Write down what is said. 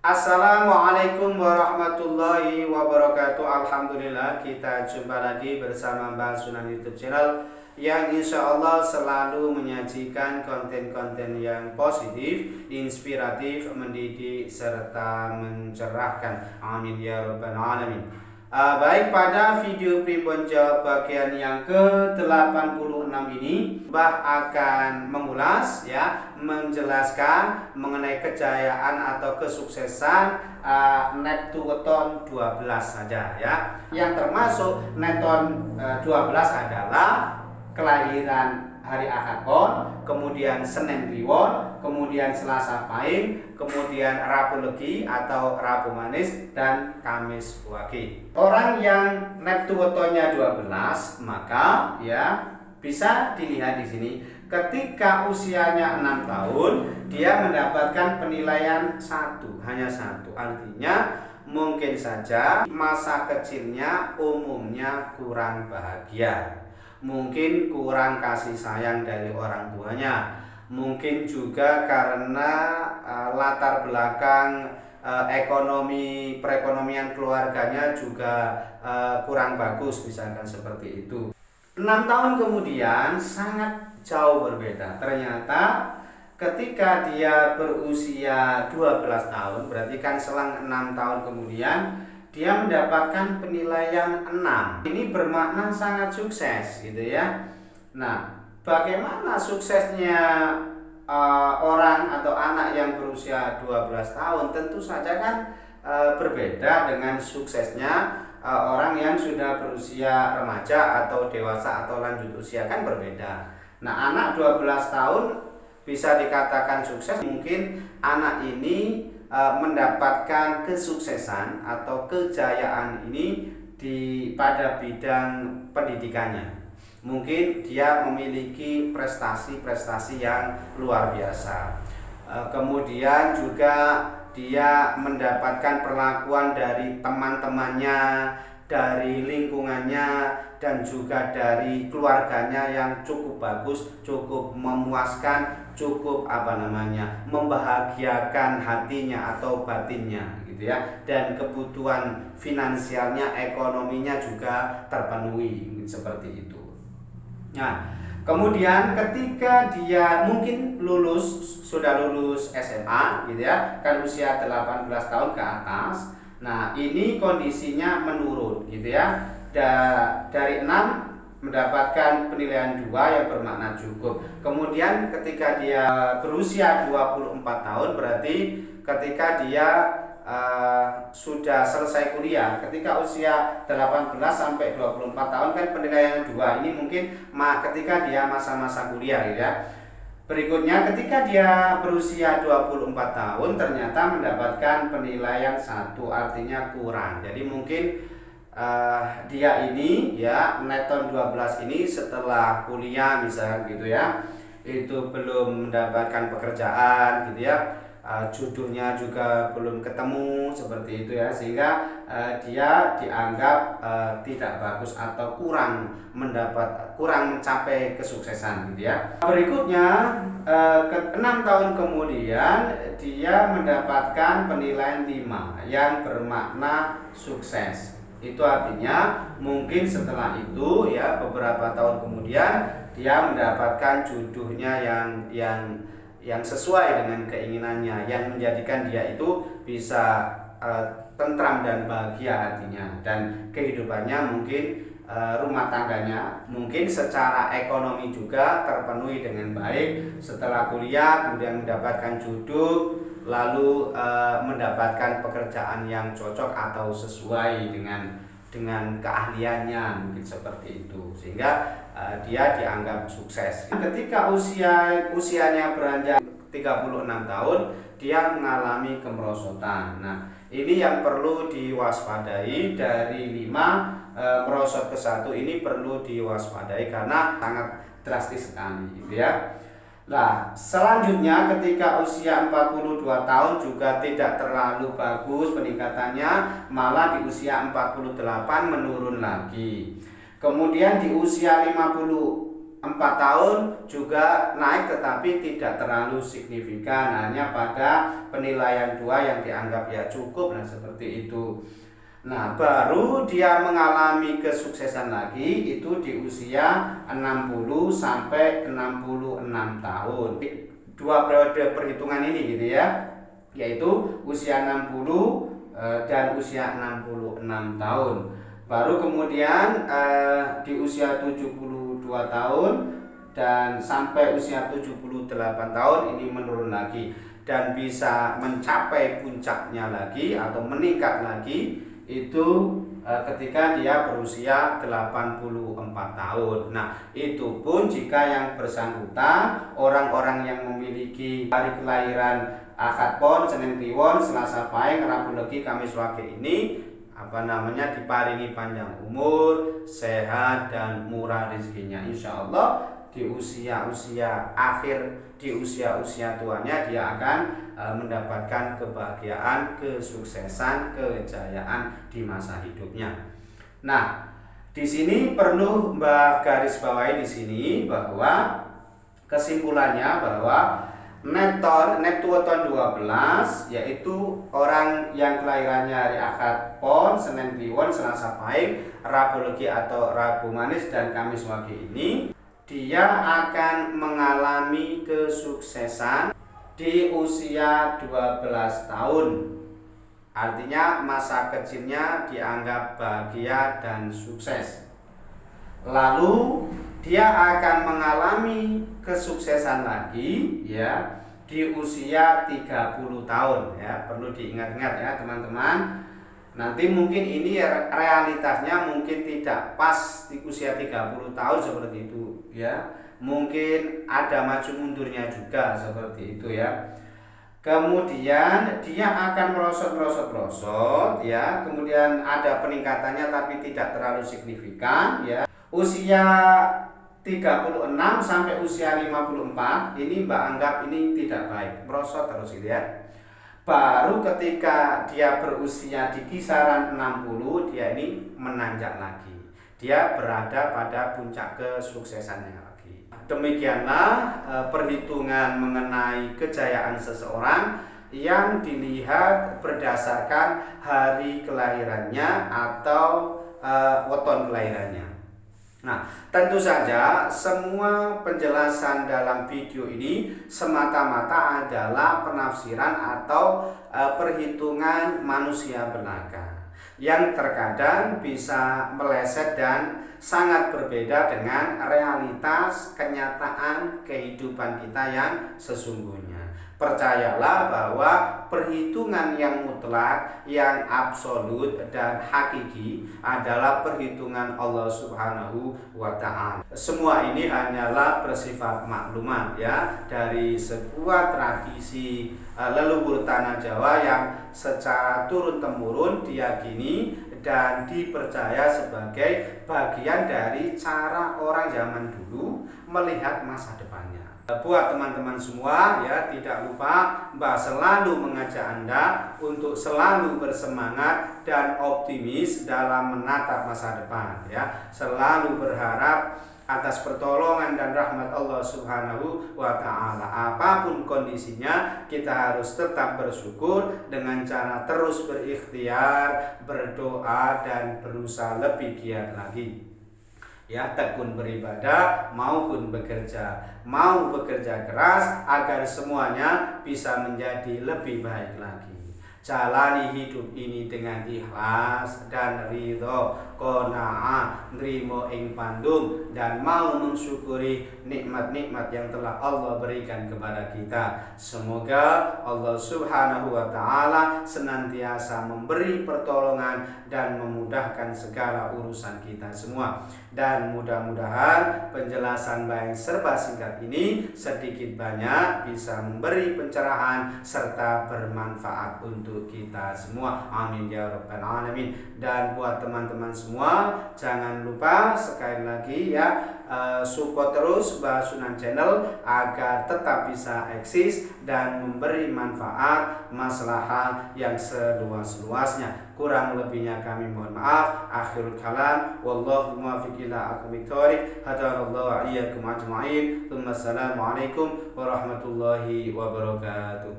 Assalamualaikum warahmatullahi wabarakatuh. Alhamdulillah, kita jumpa lagi bersama Mbak Sunan YouTube channel yang insya Allah selalu menyajikan konten-konten yang positif, inspiratif, mendidik, serta mencerahkan. Amin ya rabbal alamin. Baik, pada video primbon jawab bagian yang ke-86 ini Mbah akan mengulas menjelaskan mengenai kejayaan atau kesuksesan Neptuweton 12 saja ya. Yang termasuk Neptuweton 12 adalah kelahiran hari Ahad Pon, kemudian Senin Kliwon, kemudian Selasa Pahing, kemudian Rabu Legi atau Rabu Manis, dan Kamis Wage. Orang yang Neptuwetonnya 12 maka bisa dilihat di sini ketika usianya 6 tahun dia mendapatkan penilaian hanya satu. Artinya mungkin saja masa kecilnya umumnya kurang bahagia. Mungkin kurang kasih sayang dari orang tuanya. Mungkin juga karena latar belakang perekonomian keluarganya juga kurang bagus, misalkan seperti itu. 6 tahun kemudian sangat jauh berbeda. Ternyata ketika dia berusia 12 tahun, berarti kan selang 6 tahun kemudian dia mendapatkan penilaian 6. Ini bermakna sangat sukses gitu ya. Nah, bagaimana suksesnya orang atau anak yang berusia 12 tahun? Tentu saja kan berbeda dengan suksesnya orang yang sudah berusia remaja atau dewasa atau lanjut usia, kan berbeda. Nah, anak 12 tahun bisa dikatakan sukses. Mungkin anak ini mendapatkan kesuksesan atau kejayaan ini pada bidang pendidikannya. Mungkin dia memiliki prestasi-prestasi yang luar biasa. Kemudian juga dia mendapatkan perlakuan dari teman-temannya, dari lingkungannya, dan juga dari keluarganya yang cukup bagus, cukup memuaskan, cukup membahagiakan hatinya atau batinnya gitu ya. Dan kebutuhan finansialnya, ekonominya juga terpenuhi seperti itu. Nah, kemudian ketika dia mungkin sudah lulus SMA gitu ya, kan usia 18 tahun ke atas. Nah, ini kondisinya menurun gitu ya. Dari 6 mendapatkan penilaian 2 yang bermakna cukup. Kemudian ketika dia berusia 24 tahun, berarti ketika dia sudah selesai kuliah. Ketika usia 18 sampai 24 tahun kan penilaian 2. Ini mungkin ketika dia masa-masa kuliah gitu ya. Berikutnya ketika dia berusia 24 tahun ternyata mendapatkan penilaian 1, artinya kurang. Jadi mungkin dia ini Neptuweton 12 ini setelah kuliah misalnya gitu ya, itu belum mendapatkan pekerjaan gitu ya, jodohnya juga belum ketemu seperti itu ya, sehingga dia dianggap tidak bagus atau kurang mencapai kesuksesan gitu ya. Berikutnya 6 tahun kemudian dia mendapatkan penilaian 5 yang bermakna sukses. Itu artinya mungkin setelah itu ya, beberapa tahun kemudian dia mendapatkan jodohnya yang sesuai dengan keinginannya, yang menjadikan dia itu bisa tentram dan bahagia hatinya, dan kehidupannya mungkin rumah tangganya mungkin secara ekonomi juga terpenuhi dengan baik. Setelah kuliah kemudian mendapatkan jodoh, lalu mendapatkan pekerjaan yang cocok atau sesuai dengan keahliannya, mungkin seperti itu, sehingga dia dianggap sukses. Ketika usianya beranjak 36 tahun dia mengalami kemerosotan. Nah, ini yang perlu diwaspadai. Dari 5 merosot ke 1 ini perlu diwaspadai karena sangat drastis sekali gitu ya. Nah, selanjutnya ketika usia 42 tahun juga tidak terlalu bagus peningkatannya, malah di usia 48 menurun lagi. Kemudian di usia 50 4 tahun juga naik tetapi tidak terlalu signifikan, hanya pada penilaian 2 yang dianggap ya cukup, nah seperti itu. Nah, baru dia mengalami kesuksesan lagi itu di usia 60 sampai 66 tahun. Dua periode perhitungan ini gitu ya, yaitu usia 60 dan usia 66 tahun. Baru kemudian di usia 72 tahun dan sampai usia 78 tahun ini menurun lagi dan bisa mencapai puncaknya lagi atau meningkat lagi itu ketika dia berusia 84 tahun. Nah, itu pun jika yang bersangkutan orang-orang yang memiliki hari kelahiran Ahad Pon, Senin Kliwon, Selasa Pahing, Rabu Legi, Kamis Wage ini diparingi panjang umur, sehat dan murah rezekinya. Insya Allah di usia-usia akhir, di usia-usia tuanya dia akan mendapatkan kebahagiaan, kesuksesan, kejayaan di masa hidupnya. Nah, di sini perlu Mbak garis bawahi di sini bahwa kesimpulannya bahwa Neptuon 12 yaitu orang yang kelahirannya hari Ahad Pon, Senin Kliwon, Selasa Pahing, Rabu Legi atau Rabu Manis dan Kamis Wage ini dia akan mengalami kesuksesan di usia 12 tahun. Artinya masa kecilnya dianggap bahagia dan sukses. Lalu dia akan mengalami kesuksesan lagi ya di usia 30 tahun ya. Perlu diingat-ingat ya teman-teman. Nanti mungkin ini realitasnya mungkin tidak pas di usia 30 tahun seperti itu ya. Mungkin ada maju mundurnya juga seperti itu ya. Kemudian dia akan merosot ya. Kemudian ada peningkatannya tapi tidak terlalu signifikan ya. Usia 36 sampai usia 54 ini Mbak anggap ini tidak baik, merosot terus gitu ya. Baru ketika dia berusia di kisaran 60 dia ini menanjak lagi. Dia berada pada puncak kesuksesannya lagi. Demikianlah perhitungan mengenai kejayaan seseorang yang dilihat berdasarkan hari kelahirannya atau weton kelahirannya. Nah, tentu saja semua penjelasan dalam video ini semata-mata adalah penafsiran atau perhitungan manusia belaka yang terkadang bisa meleset dan sangat berbeda dengan realitas kenyataan kehidupan kita yang sesungguhnya. Percayalah bahwa perhitungan yang mutlak, yang absolut dan hakiki adalah perhitungan Allah Subhanahu wa Ta'ala. Semua ini hanyalah bersifat maklumat ya dari sebuah tradisi leluhur tanah Jawa yang secara turun-temurun diyakini dan dipercaya sebagai bagian dari cara orang zaman dulu melihat masa depannya. Buat teman-teman semua ya, tidak lupa Mbak selalu mengajak Anda untuk selalu bersemangat dan optimis dalam menatap masa depan ya. Selalu berharap atas pertolongan dan rahmat Allah Subhanahu wa Ta'ala. Apapun kondisinya, kita harus tetap bersyukur dengan cara terus berikhtiar, berdoa dan berusaha lebih giat lagi. Ya, tekun beribadah maupun mau bekerja keras agar semuanya bisa menjadi lebih baik lagi. Jalani hidup ini dengan ikhlas dan ridho, qanaah, nrimo ing pandum dan mau mensyukuri nikmat-nikmat yang telah Allah berikan kepada kita. Semoga Allah Subhanahu wa Ta'ala senantiasa memberi pertolongan dan memudahkan segala urusan kita semua. Dan mudah-mudahan penjelasan baik serba singkat ini sedikit banyak bisa memberi pencerahan serta bermanfaat untuk untuk kita semua. Amin ya rabbal alamin. Dan buat teman-teman semua, jangan lupa sekali lagi ya, support terus Mbah Sunan Channel agar tetap bisa eksis dan memberi manfaat maslahat yang seluas-luasnya. Kurang lebihnya kami mohon maaf. Akhirul kalam, wallahu muwaffiq ila aqwamit thoriq. Hadanallahu wa iyyakum ajma'in. Assalamualaikum warahmatullahi wabarakatuh.